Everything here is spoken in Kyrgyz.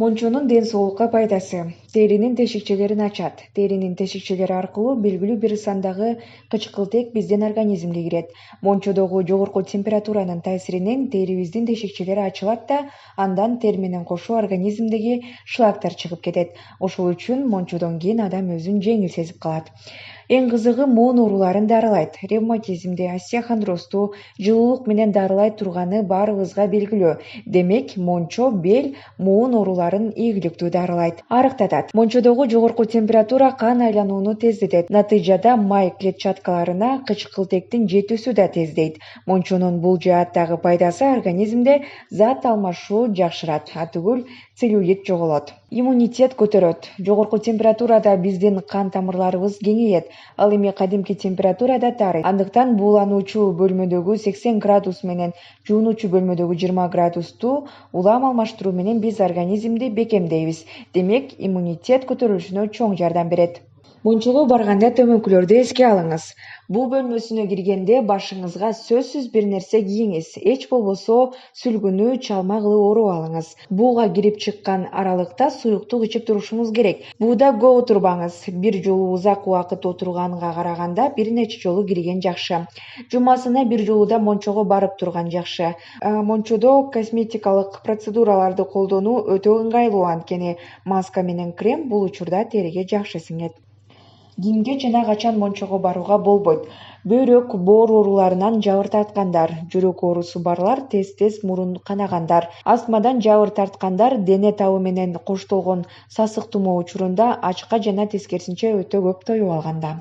Мончонун ден соолукка пайдасы. Теринин тешикчелерин ачат. Теринин тешикчелери аркылуу белгилүү бир сандагы кычкылтек биздин организмге кирет. Мончодогу жогорку температуранын таасиринен терибиздин тешикчелери ачылат да, андан тер менен кошо организмдеги шлактар чыгып кетет. Ошол үчүн мончодон кийин адам өзүн жеңил сезип калат. Эң кызыгы моон ооруларын дарылайт. Ревматизмди, остеохондрозду жылуулук менен дарылай турганы баарыбызга белгилүү. Демек, мончо бел, моон ооруларын ийгиликтүү дарылайт, арыктатат. Мончодогу жогорку температура кан айланууну тездетет. Натыйжада май клетчаткаларына кычкылтектин жетүүсү да тездейт. Мончонун бул жааттагы пайдасы организмде зат алмашуу жакшырат, атүгүл целлюлит жоголот. Иммунитет көтөрөт. Жогорку температурада биздин кан тамырларыбыз кеңейет, ал эми кадимки температурада тарыйт. Андыктан буулануучу бөлмөдөгү 80 градус менен жуунуучу бөлмөдөгү 20 градусту улам алмаштыруу менен биз организмди бекемдейбиз. Демек, иммунитет көтөрүлүшүнө чоң жардам берет. Мончого барганда төмөнкүлөрдү эске алыңыз. Буу бөлмөсүнө киргенде башыңызга сөзсүз бир нерсе кийиңиз. Эч болбосо сүлгүнү, чалма кылып оруп алыңыз. Бууга кирип чыккан аралыкта суюктук ичип турушуңуз керек. Бууда көп отурбаңыз. Бир жолу узак убакыт отурганга караганда бир нече жолу кирген жакшы. Жумасына бир жолу да мончого барып турган жакшы. Мончодо косметикалык процедураларды колдонуу өтө ыңгайлуу, анткени маска менен крем бул учурда териге жакшы сиңет. Кимге жана качан мончого барууга болбойт? Бөйрөк, боор ооруларынан жабыр тарткандар, жүрөк оорусу барлар, тез мурун канагандар, астмадан жабыр тарткандар, дене табы менен коштолгон сасык тумоо учурунда ачка жана тескерисинче өтө көп тоюп алганда.